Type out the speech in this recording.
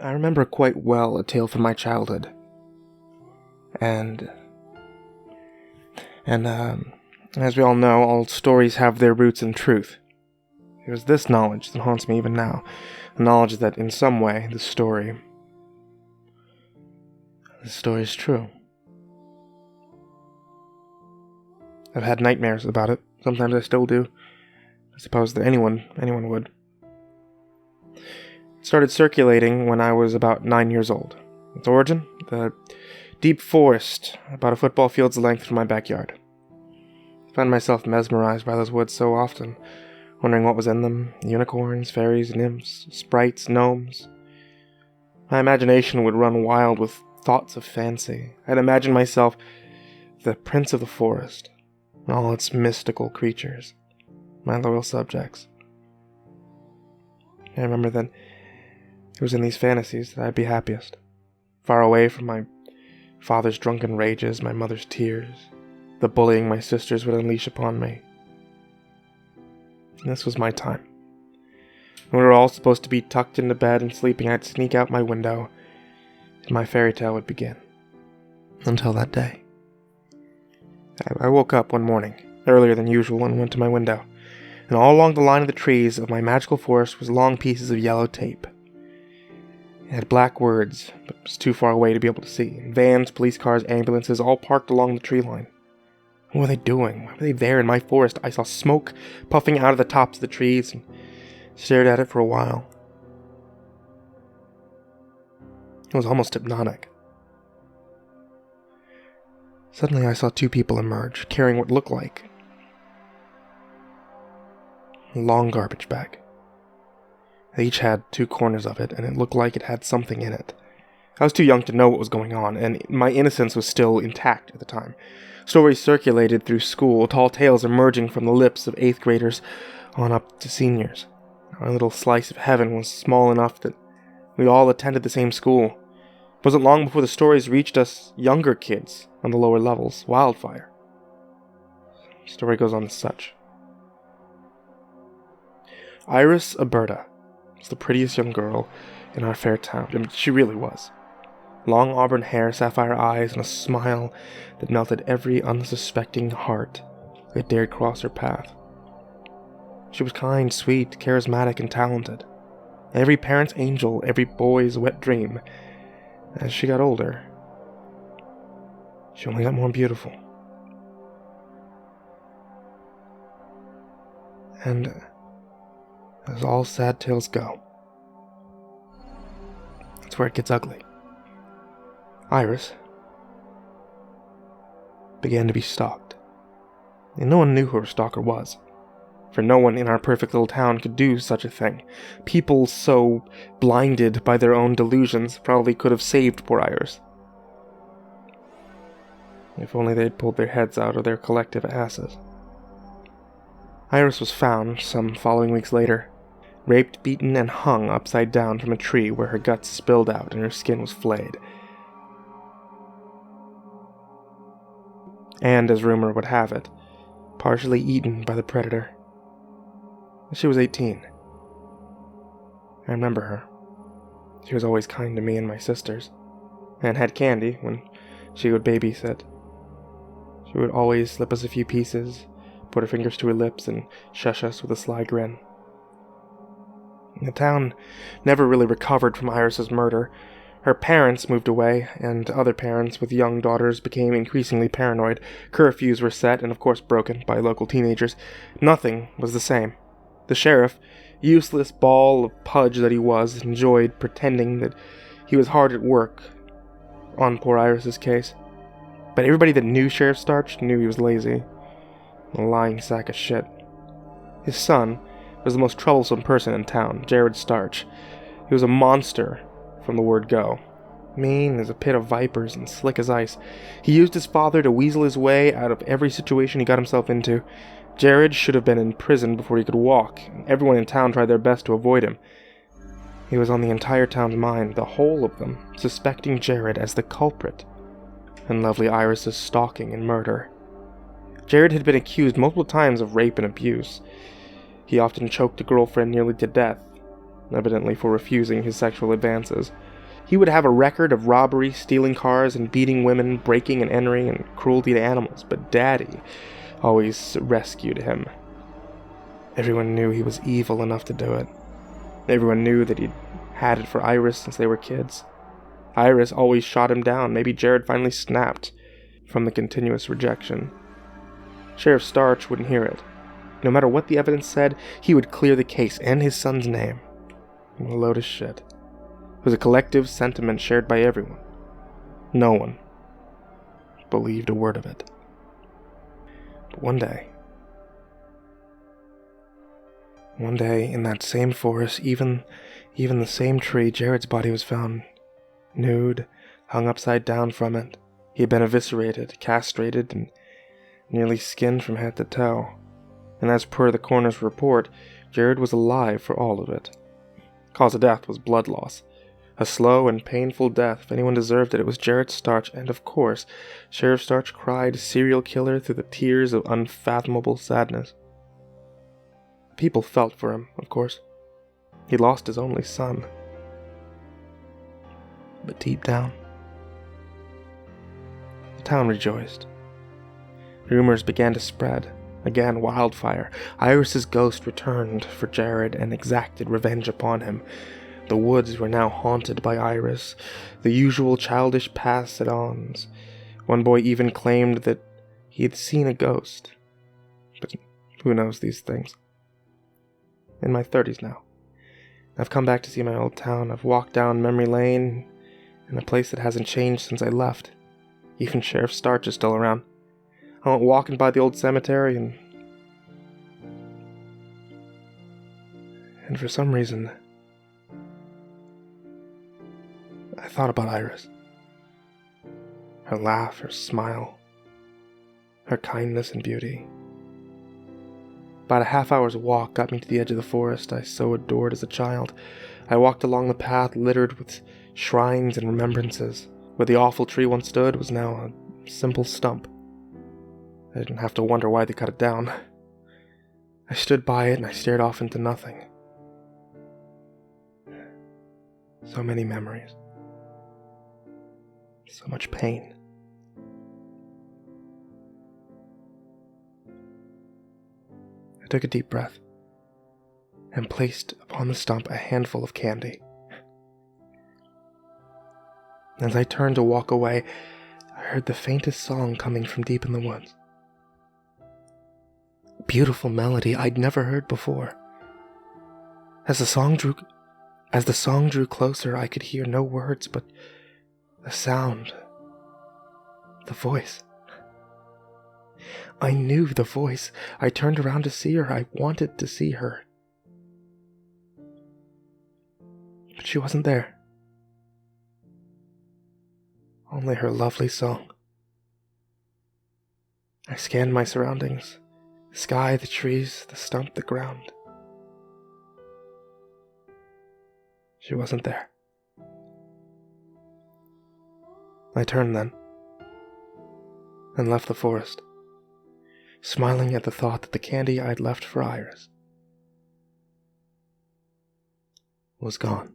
I remember quite well a tale from my childhood. And as we all know, all stories have their roots in truth. It was this knowledge that haunts me even now. The knowledge that in some way, this story is true. I've had nightmares about it. Sometimes I still do. I suppose that anyone would. It started circulating when I was about 9 years old. Its origin? The deep forest, about a football field's length from my backyard. I found myself mesmerized by those woods so often, wondering what was in them. Unicorns, fairies, nymphs, sprites, gnomes. My imagination would run wild with thoughts of fancy. I'd imagine myself the prince of the forest, and all its mystical creatures, my loyal subjects. I remember that it was in these fantasies that I'd be happiest, far away from my father's drunken rages, my mother's tears, the bullying my sisters would unleash upon me. And this was my time. When we were all supposed to be tucked into bed and sleeping, I'd sneak out my window, and my fairy tale would begin. Until that day. I woke up one morning, earlier than usual, and went to my window, and all along the line of the trees of my magical forest was long pieces of yellow tape. It had black words, but was too far away to be able to see. Vans, police cars, ambulances, all parked along the tree line. What were they doing? Why were they there in my forest? I saw smoke puffing out of the tops of the trees and stared at it for a while. It was almost hypnotic. Suddenly I saw two people emerge, carrying what looked like a long garbage bag. They each had two corners of it, and it looked like it had something in it. I was too young to know what was going on, and my innocence was still intact at the time. Stories circulated through school, tall tales emerging from the lips of 8th graders on up to seniors. Our little slice of heaven was small enough that we all attended the same school. It wasn't long before the stories reached us younger kids on the lower levels. Wildfire. The story goes on as such. Iris Alberta was the prettiest young girl in our fair town. I mean, she really was. Long auburn hair, sapphire eyes, and a smile that melted every unsuspecting heart that dared cross her path. She was kind, sweet, charismatic, and talented. Every parent's angel, every boy's wet dream. As she got older, she only got more beautiful. And as all sad tales go, that's where it gets ugly. Iris began to be stalked, and no one knew who her stalker was, for no one in our perfect little town could do such a thing. People so blinded by their own delusions probably could have saved poor Iris. If only they'd pulled their heads out of their collective asses. Iris was found, some following weeks later, raped, beaten, and hung upside down from a tree where her guts spilled out and her skin was flayed. And, as rumor would have it, partially eaten by the predator. She was 18. I remember her. She was always kind to me and my sisters, and had candy when she would babysit. She would always slip us a few pieces, put her fingers to her lips, and shush us with a sly grin. The town never really recovered from Iris's murder. Her parents moved away, and other parents with young daughters became increasingly paranoid. Curfews were set and of course broken by local teenagers. Nothing was the same. The sheriff, useless ball of pudge that he was, enjoyed pretending that he was hard at work on poor Iris's case. But everybody that knew Sheriff Starch knew he was lazy. A lying sack of shit. His son was the most troublesome person in town, Jared Starch. He was a monster from the word go. Mean as a pit of vipers and slick as ice. He used his father to weasel his way out of every situation he got himself into. Jared should have been in prison before he could walk. Everyone in town tried their best to avoid him. He was on the entire town's mind, the whole of them, suspecting Jared as the culprit, and lovely Iris's stalking and murder. Jared had been accused multiple times of rape and abuse. He often choked a girlfriend nearly to death, evidently for refusing his sexual advances. He would have a record of robbery, stealing cars, and beating women, breaking and entering, and cruelty to animals, but Daddy always rescued him. Everyone knew he was evil enough to do it. Everyone knew that he'd had it for Iris since they were kids. Iris always shot him down. Maybe Jared finally snapped from the continuous rejection. Sheriff Starch wouldn't hear it. No matter what the evidence said, he would clear the case and his son's name. What a load of shit. It was a collective sentiment shared by everyone. No one believed a word of it. But one day in that same forest, even the same tree, Jared's body was found, nude, hung upside down from it. He had been eviscerated, castrated, and nearly skinned from head to toe. And as per the coroner's report, Jared was alive for all of it. Cause of death was blood loss. A slow and painful death. If anyone deserved it, it was Jared Starch, and of course, Sheriff Starch cried serial killer through the tears of unfathomable sadness. People felt for him, of course. He lost his only son. But deep down, the town rejoiced. Rumors began to spread. Again, wildfire. Iris's ghost returned for Jared and exacted revenge upon him. The woods were now haunted by Iris, the usual childish pass-it-ons. One boy even claimed that he had seen a ghost. But who knows these things? In my 30s now. I've come back to see my old town. I've walked down memory lane in a place that hasn't changed since I left. Even Sheriff Starch is still around. I went walking by the old cemetery and for some reason, I thought about Iris. Her laugh, her smile, her kindness and beauty. About a half-hour's walk got me to the edge of the forest I so adored as a child. I walked along the path littered with shrines and remembrances. Where the awful tree once stood was now a simple stump. I didn't have to wonder why they cut it down. I stood by it and I stared off into nothing. So many memories. So much pain. I took a deep breath and placed upon the stump a handful of candy. As I turned to walk away, I heard the faintest song coming from deep in the woods. A beautiful melody I'd never heard before. As the song drew closer, I could hear no words but the sound, the voice. I knew the voice. I turned around to see her. I wanted to see her. But she wasn't there. Only her lovely song. I scanned my surroundings. The sky, the trees, the stump, the ground. She wasn't there. I turned then, and left the forest, smiling at the thought that the candy I'd left for Iris was gone.